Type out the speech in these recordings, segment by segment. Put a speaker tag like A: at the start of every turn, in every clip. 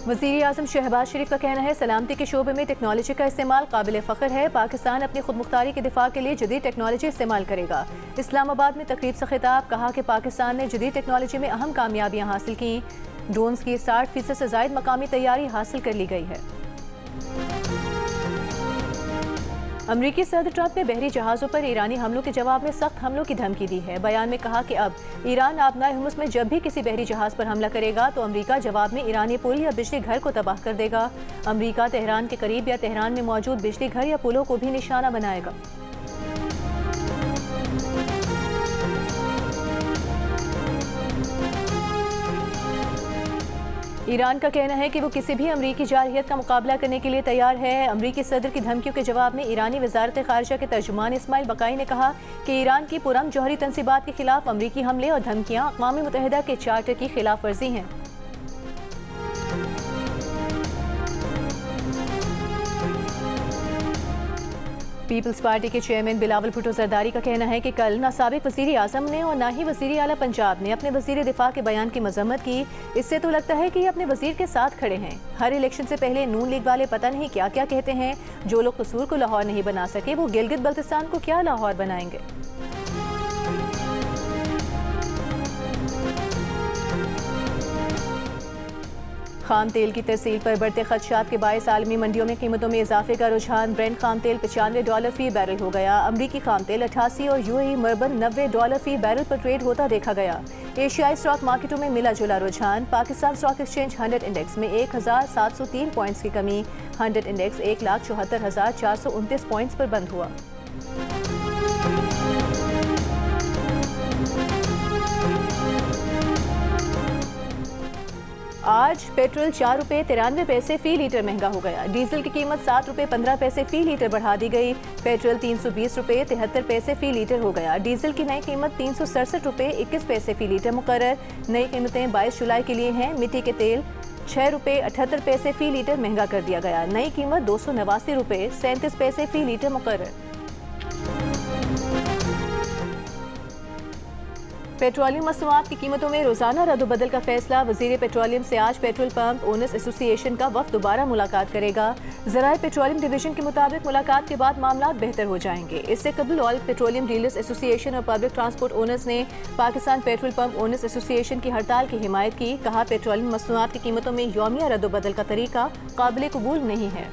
A: वज़ीर आज़म शहबाज शरीफ का कहना है सलामती के शोबे में टेक्नोलॉजी का इस्तेमाल काबिल फ़ख्र है। पाकिस्तान अपनी खुद मुख्तारी के दिफा के लिए जदीद टेक्नोलॉजी इस्तेमाल करेगा। इस्लामाबाद में तकरीब से खिताब, कहा कि पाकिस्तान ने जदीद टेक्नोलॉजी में अहम कामयाबियाँ हासिल की। ड्रोन्स की 60% से ज़ायद मकामी तैयारी हासिल कर ली गई है। अमरीकी सदर ट्रंप ने बहरी जहाज़ों पर ईरानी हमलों के जवाब में सख्त हमलों की धमकी दी है। बयान में कहा कि अब ईरान आबनाए हुर्मुज़ में जब भी किसी बहरी जहाज़ पर हमला करेगा तो अमरीका जवाब में ईरानी पुल या बिजली घर को तबाह कर देगा। अमरीका तेहरान के करीब या तेहरान में मौजूद बिजली घर या पुलों को भी निशाना बनाएगा। ईरान का कहना है कि वो किसी भी अमरीकी जारहियत का मुकाबला करने के लिए तैयार है। अमरीकी सदर की धमकियों के जवाब में ईरानी वजारत खारजा के तर्जुमान इस्माइल बकाई ने कहा कि ईरान की पुरअमन जौहरी तनसीबात के खिलाफ अमरीकी हमले और धमकियां अक़वाम मुत्तहिदा के चार्टर की खिलाफ वर्जी हैं। पीपल्स पार्टी के चेयरमैन बिलावल भुट्टो जरदारी का कहना है कि कल न साबिक वज़ीर आज़म ने और न ही वज़ीर आला पंजाब ने अपने वज़ीर दिफा के बयान की मजम्मत की। इससे तो लगता है कि ये अपने वज़ीर के साथ खड़े हैं। हर इलेक्शन से पहले नून लीग वाले पता नहीं क्या क्या कहते हैं। जो लोग कसूर को लाहौर नहीं बना सके वो गिलगित बल्तिस्तान को क्या लाहौर बनाएंगे। खाम तेल की तरसील पर बढ़ते खदशात के बायस आलमी मंडियों में कीमतों में इजाफे का रुझान। ब्रेंट खाम तेल $95 फी बैरल हो गया। अमरीकी खाम तेल 88 और यूएई मर्बन $90 फी बैरल पर ट्रेड होता देखा गया। एशियाई स्टॉक मार्केटों में मिला जुला रुझान। पाकिस्तान स्टॉक एक्सचेंज 100 इंडेक्स में 1703 पॉइंट्स की कमी। 100 इंडेक्स 1,74,429 पॉइंट्स पर बंद हुआ। आज पेट्रोल ₹4.93 फी लीटर महंगा हो गया। डीजल की कीमत ₹7.15 फी लीटर बढ़ा दी गई। पेट्रोल ₹320.73 फी लीटर हो गया। डीजल की नई कीमत ₹367.21 फी लीटर मुकर्रर। नई कीमतें 22 जुलाई के लिए हैं। मिट्टी के तेल ₹6.78 फी लीटर महंगा कर दिया गया। नई कीमत ₹289.37 फी लीटर मुकर्रर। पेट्रोलियम मसनूआत की कीमतों में रोजाना रद्द-बदल का फैसला। वजीर पेट्रोलियम से आज पेट्रोल पंप ओनर्स एसोसिएशन का वफ्द दोबारा मुलाकात करेगा। ज़राए पेट्रोलियम डिवीजन के मुताबिक मुलाकात के बाद मामला बेहतर हो जाएंगे। इससे कबल ऑयल पेट्रोलियम डीलर्स एसोसिएशन और पब्लिक ट्रांसपोर्ट ओनर्स ने Pakistan petrol pump owners association की हड़ताल की हिमायत की। कहा पेट्रोलियम मसनूआत की कीमतों में यौमिया रद्द-बदल का तरीका काबिल कबूल नहीं है।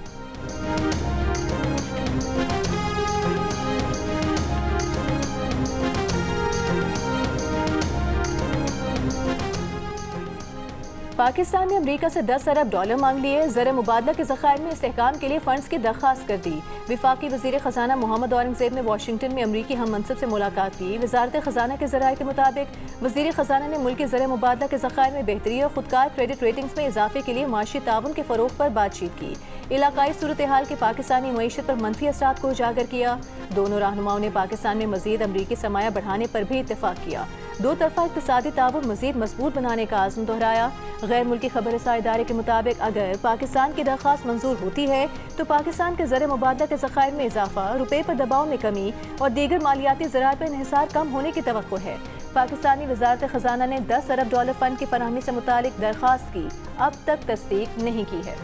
A: पाकिस्तान ने अमरीका से $10 अरब मांग लिए। ज़र मुबादला के ज़खायर में इस्तेहकाम के लिए फंड्स की दरख्वास्त कर दी। विफाकी वज़ीर ख़जाना मोहम्मद औरंगज़ेब ने वाशिंगटन में अमरीकी हम मनसब से मुलाकात की। वज़ारत ख़जाना के ज़राए के मुताबिक वज़ीर ख़जाना ने मुल्क के ज़र मुबादला के ज़खायर में बेहतरी और खुदकार क्रेडिट रेटिंग्स में इजाफे के लिए माशी ताउन के फ़रोग़ पर बातचीत की। इलाकाई सूरत हाल के पाकिस्तानी मईशत पर मनफी असरात को उजागर किया। दोनों रहनुमाओं ने पाकिस्तान में मज़ीद अमरीकी सरमाया बढ़ाने पर भी इत्तेफाक किया। दो तरफा इक़्तिसादी ताउन मज़ीद मजबूत बनाने का आज़म दोहराया। गैर मुल्की खबर रसा इदारे के मुताबिक अगर पाकिस्तान की दरख्वास्त मंजूर होती है तो पाकिस्तान के ज़र मुबादला के ज़खायर में इजाफा, रुपये पर दबाव में कमी और दीगर मालियाती ज़राए पर इन्हिसार कम होने की तवक्को है। पाकिस्तानी वज़ारत ख़जाना ने $10 अरब फ़ंड की फराहमी से मुतालिक दरख्वास्त की, अब तक तस्दीक नहीं की है।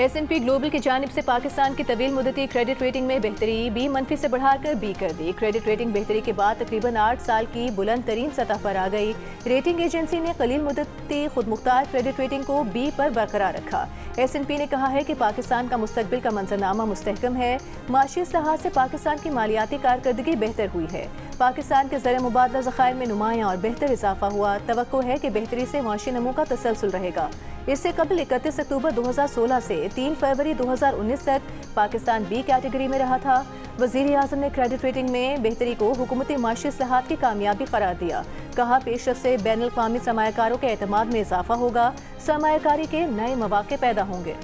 A: S&P ग्लोबल की जानिब से पाकिस्तान की तवील मुद्दती क्रेडिट रेटिंग में बेहतरी, B- मनफी से बढ़ाकर B कर दी। क्रेडिट रेटिंग बेहतरी के बाद तकरीबन 8 साल की बुलंद तरीन सतह पर आ गई। रेटिंग एजेंसी ने कलील मुद्दती खुद मुख्तार क्रेडिट रेटिंग को B पर बरकरार रखा। S&P ने कहा है कि पाकिस्तान का मुस्तकबिल का मंजरनामा मुस्तहकम है। माशी इस्लाहात से पाकिस्तान की मालियाती कारकर्दगी बेहतर हुई है। पाकिस्तान के ज़र मुबादला ज़खायर में नुमायाँ और बेहतर इजाफा हुआ। तवक्को है कि बेहतरी से माशी नमू का तसलसल रहेगा। इससे कबल 31 अक्टूबर 2016 से 3 फरवरी 2019 तक पाकिस्तान B कैटेगरी में रहा था। वज़ीर आज़म ने क्रेडिट रेटिंग में बेहतरी को हुकूमती माशी इस्लाहात की कामयाबी करार दिया। कहा पेशरफ से बैनुल अक़वामी सरमायाकारों के एतमाद में इजाफा होगा, सरमायाकारी के नए मौक़े पैदा होंगे।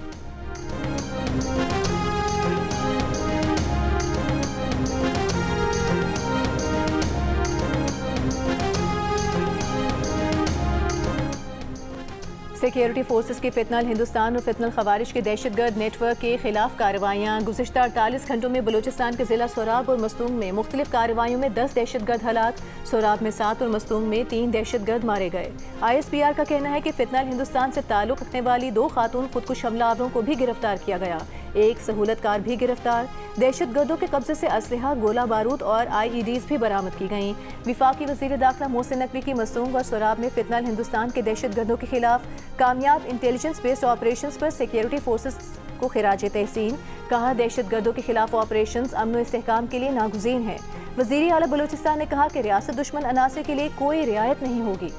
A: सिक्योरिटी फोर्सेस की फितनल हिंदुस्तान और फितनल खवारिज के दहशतगर्द नेटवर्क के खिलाफ कार्रवाइयाँ। गुज़िश्ता 48 घंटों में बलूचिस्तान के जिला सोराब और मस्तूंग में मुख्तलिफ कार्रवाइयों में 10 दहशतगर्द हलाक, सोराब में 7 और मस्तूंग में 3 दहशतगर्द मारे गए। ISPR का कहना है कि फितनल हिंदुस्तान से ताल्लुक रखने वाली 2 खातून खुदकुश हमलावरों को भी गिरफ्तार किया गया, एक सहूलतकार भी गिरफ्तार। दहशतगर्दों के कब्जे से असलहा, गोला बारूद और IEDs भी बरामद की गईं। वफाकी वज़ीर दाखिला मोहसिन नकवी की मसूंग और सोराब में फितनल हिंदुस्तान के दहशतगर्दों के खिलाफ कामयाब इंटेलिजेंस बेस्ड ऑपरेशंस पर सिक्योरिटी फोर्सेस को खिराज तहसीन। कहा, दहशतगर्दों के खिलाफ ऑपरेशंस अमन व इस्तेहकाम के लिए नागुज़ीर हैं। वज़ीर आला बलूचिस्तान ने कहा कि रियासत दुश्मन अनासर के लिए कोई रियायत नहीं होगी।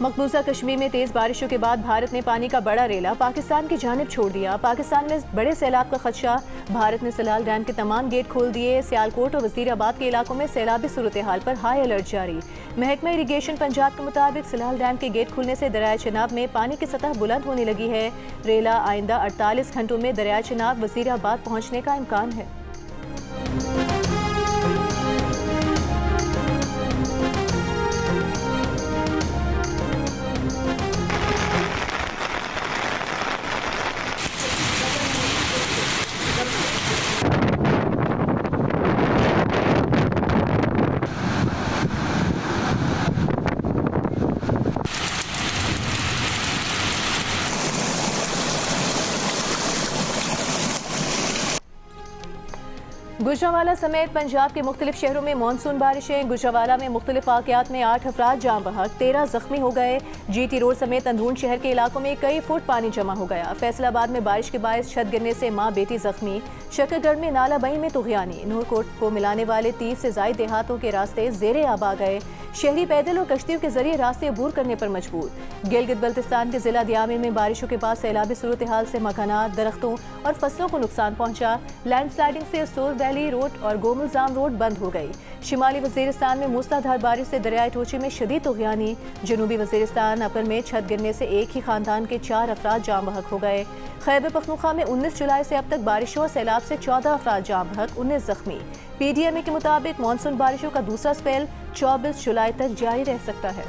A: मकबूजा कश्मीर में तेज बारिशों के बाद भारत ने पानी का बड़ा रेला पाकिस्तान की जानिब छोड़ दिया। पाकिस्तान में बड़े सैलाब का खदशा, भारत ने सलाल डैम के तमाम गेट खोल दिए। सियालकोट और वजीराबाद के इलाकों में सैलाबी सूरत हाल पर हाई अलर्ट जारी। महकमा इरीगेशन पंजाब के मुताबिक सलाल डैम के गेट खुलने से दरिया चनाब में पानी की सतह बुलंद होने लगी है। रेला आइंदा 48 घंटों में दरिया चनाब वजीराबाद पहुँचने का इम्कान है। गुजरावाला समेत पंजाब के मुख्तलिफ शहरों में मानसून बारिशें। गुजरावाला में मुख्तलिफ वाक़यात में 8 अफराद जाँ बहक, 13 जख्मी हो गए। GT रोड समेत अंदरून शहर के इलाकों में कई फुट पानी जमा हो गया। फैसलाबाद में बारिश के बायस छत गिरने से माँ बेटी जख्मी। शकरगढ़ में नाला बई में तुग़यानी। नूरकोट को मिलाने वाले 30 से ज़ायद देहातों के रास्ते ज़ेरे आब आ गए। शहरी पैदल और कश्तियों के जरिए रास्ते अबूर करने पर मजबूर। गिलगित बल्तिस्तान के जिला दियामिन में बारिशों के बाद सैलाबी सूरत हाल से मकानात, दरख्तों और फसलों को नुकसान पहुंचा। लैंडस्लाइडिंग से सोर वैली रोड और गोमुलजाम रोड बंद हो गई। शिमाली वजीरिस्तान में मूसलाधार बारिश से दरियाए टोची में शदीद तुग़यानी। जनूबी वजीरिस्तान अपर में छत गिरने से एक ही खानदान के 4 अफराद जाँ बहक हो गए। खैबर पख्तूनख्वा में 19 जुलाई से अब तक बारिशों और सैलाब से 14 अफराद जाँ बहक, 19 जख्मी। PDMA के मुताबिक मानसून बारिशों का दूसरा स्पेल 24 जुलाई तक जारी रह सकता है।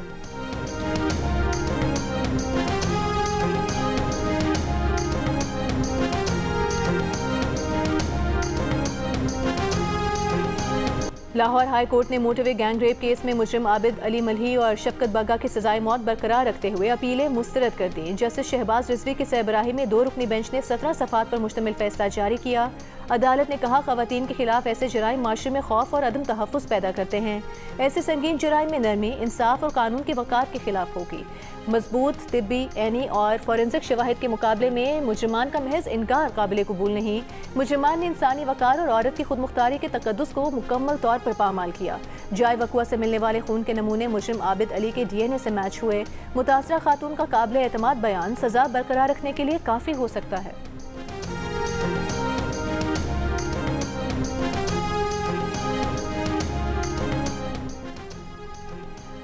A: लाहौर हाई कोर्ट ने मोटरवे गैंग रेप केस में मुजरिम आबिद अली मलही और शफकत बग्गा की सजाए मौत बरकरार रखते हुए अपीलें मुस्तरद कर दी। जस्टिस शहबाज रिजवी की सरबराही में 2 रुकनी बेंच ने 17 सफ़ात पर मुश्तमिल फैसला जारी किया। अदालत ने कहा, ख़वातीन के खिलाफ ऐसे जराइम माशरे में खौफ और अदम तहफ़्फ़ुज़ पैदा करते हैं। ऐसे संगीन जराइम में नरमी, इंसाफ और कानून की वक़ार के खिलाफ होगी। मजबूत तिब्बी, एनी और फॉरेंसिक शवाहिद के मुकाबले में मुजरिमान का महज इनकार काबिल कबूल नहीं। मुजरिमान ने इंसानी वक़ार और औरत की खुद मुख्तारी के तकद्दुस को मुकम्मल तौर पर पामाल किया। जाय वक़ुआ से मिलने वाले खून के नमूने मुजरिम आबिद अली के DNA से मैच हुए। मुतासरा खातून का काबिल एतमाद बयान सज़ा बरकरार रखने के लिए काफ़ी हो सकता है।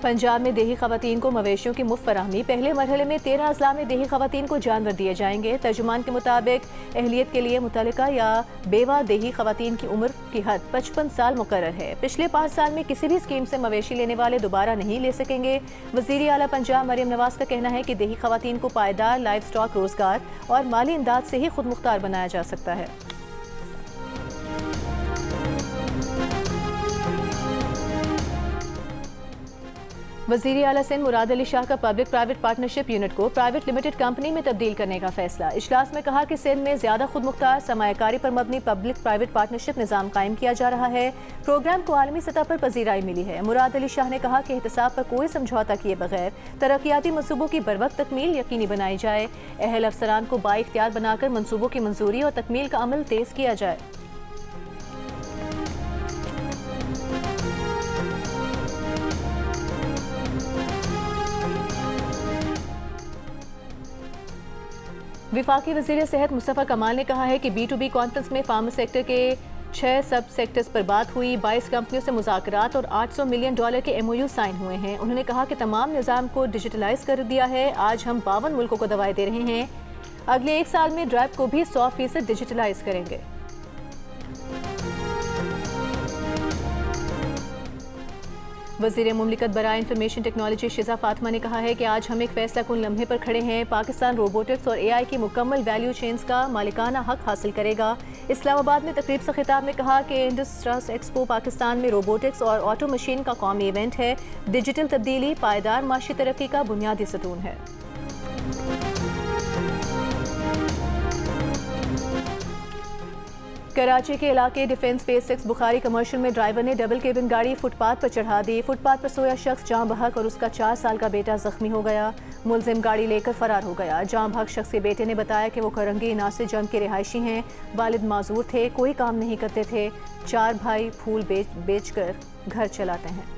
A: पंजाब में देही खवातीन को मवेशियों की मुफ्त फराहमी। पहले मरहले में 13 अजला में देही खवातीन को जानवर दिए जाएंगे। तर्जुमान के मुताबिक अहलियत के लिए मुतल्लिका या बेवा देही खवातीन की उम्र की हद 55 साल मुकर्रर है। पिछले 5 साल में किसी भी स्कीम से मवेशी लेने वाले दोबारा नहीं ले सकेंगे। वज़ीर आला पंजाब मरियम नवाज का कहना है कि देही खवातीन को पायदार लाइव स्टॉक रोजगार और माली इमदाद से ही खुद मुख्तार बनाया जा सकता है। वज़ीर आला सिंध मुराद अली शाह का पब्लिक प्राइवेट पार्टनरशिप यूनिट को प्राइवेट लिमिटेड कंपनी में तब्दील करने का फैसला। इजलास में कहा कि सिंध में ज्यादा खुद मुख्तार सरमायाकारी पर मबनी पब्लिक प्राइवेट पार्टनरशिप निज़ाम कायम किया जा रहा है। प्रोग्राम को आलमी सतह पर पजीराई मिली है। मुराद अली शाह ने कहा कि एहतसाब पर कोई समझौता किए बगैर तरक्याती मनसूबों की बरवक्त तकमील यकीनी बनाई जाए। अहल अफसरान को बाइख्तियार बनाकर मनसूबों की मंजूरी और तकमील का अमल तेज किया जाए। विफाकी वज़ीर सेहत मुस्तफ़ा कमाल ने कहा है कि B2B कॉन्फ्रेंस में फार्मा सेक्टर के 6 सब सेक्टर्स पर बात हुई। 22 कंपनियों से मुज़ाकरात और $800 मिलियन के MOU साइन हुए हैं। उन्होंने कहा कि तमाम निज़ाम को डिजिटलाइज कर दिया है। आज हम 52 मुल्कों को दवाएं दे रहे हैं। अगले 1 साल में ड्राइव को भी 100% डिजिटलाइज करेंगे। वज़ीर मुमलिकत बराए इंफॉर्मेशन टेक्नोलॉजी शिजा फातिमा ने कहा है कि आज हम एक फैसला कुन लम्हे पर खड़े हैं। पाकिस्तान रोबोटिक्स और AI की मुकम्मल वैल्यू चेन्स का मालिकाना हक हासिल करेगा। इस्लामाबाद में तकरीब से खिताब में कहा कि इंडस्ट्रीज एक्सपो पाकिस्तान में रोबोटिक्स और ऑटो मशीन का कौमी इवेंट है। डिजिटल तब्दीली पायदार माशी तरक्की का बुनियादी सतून है। कराची के इलाके डिफेंस फेज 6 बुखारी कमर्शियल में ड्राइवर ने डबल केबिन गाड़ी फुटपाथ पर चढ़ा दी। फुटपाथ पर सोया शख्स जाँ बहक और उसका 4 साल का बेटा जख्मी हो गया। मुलजिम गाड़ी लेकर फरार हो गया। जाँ बहक शख्स के बेटे ने बताया कि वो करंगी नासिर जंग के रिहायशी हैं। वालिद माजूर थे, कोई काम नहीं करते थे। 4 भाई फूल बेच कर घर चलाते हैं।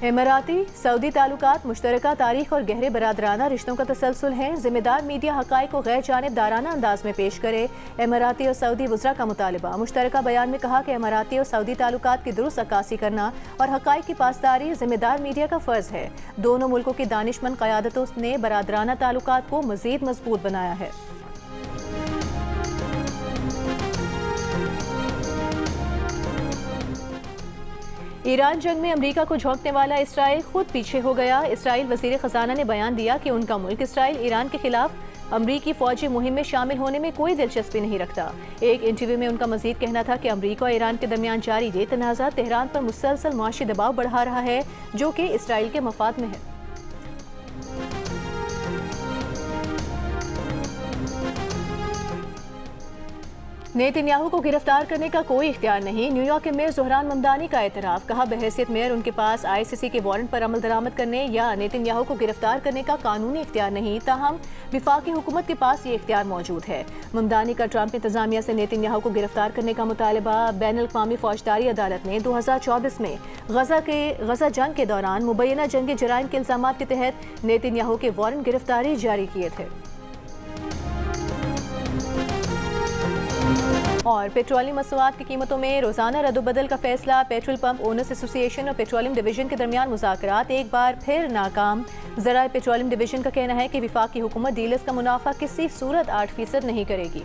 A: इमराती सऊदी ताल्लुकात मुश्तरका तारीख और गहरे बरादराना रिश्तों का तसलसल है। जिम्मेदार मीडिया हक़ाइक़ को गैर जानिबदाराना अंदाज में पेश करे। इमराती और सऊदी वज़रा का मुतालबा। मुश्तरका बयान में कहा कि इमराती और सऊदी ताल्लुकात की दुरुस्त अक्कासी करना और हक़ाइक़ की पासदारी जिम्मेदार मीडिया का फ़र्ज़ है। दोनों मुल्कों की दानिशमंद क़यादतों ने बरादराना ताल्लुकात को मज़ीद मजबूत बनाया है। ईरान जंग में अमेरिका को झोंकने वाला इसराइल खुद पीछे हो गया। इसराइल वज़ीर ख़ज़ाना ने बयान दिया कि उनका मुल्क इसराइल ईरान के खिलाफ अमरीकी फ़ौजी मुहिम में शामिल होने में कोई दिलचस्पी नहीं रखता। एक इंटरव्यू में उनका मज़ीद कहना था कि अमरीका और ईरान के दरमियान जारी ये तनाज़ा तेहरान पर मुसलसल मुआशी दबाव बढ़ा रहा है, जो कि इसराइल के मफाद में है। नेतन्याहू को गिरफ्तार करने का कोई इख्तियार नहीं। न्यूयॉर्क के मेयर ज़ोहरान ममदानी का एतराफ़। कहा बहैसियत मेयर उनके पास ICC के वारंट पर अमल दरामद करने या नेतन्याहू को गिरफ्तार करने का कानूनी इख्तियार नहीं, ताहम विफाकी हुकूमत के पास ये इख्तियार मौजूद है। ममदानी का ट्रंप इंतज़ामिया से नेतन्याहू को गिरफ्तार करने का मुतालबा। बैनुल-अक़वामी फ़ौजदारी अदालत ने 2024 में गज़ा जंग के दौरान मुबैना जंगी जराइम के इल्ज़ामात के तहत नेतन्याहू के वारंट गिरफ्तारी जारी किए थे। और पेट्रोलियम मसनूआत की कीमतों में रोजाना रद्दोबदल का फैसला। पेट्रोल पंप ओनर्स एसोसिएशन और पेट्रोलियम डिवीजन के दरमियान मुज़ाकरात एक बार फिर नाकाम। ज़राए पेट्रोलियम डिवीजन का कहना है कि विफाकी हुकूमत डीलर्स का मुनाफा किसी सूरत 8% नहीं करेगी।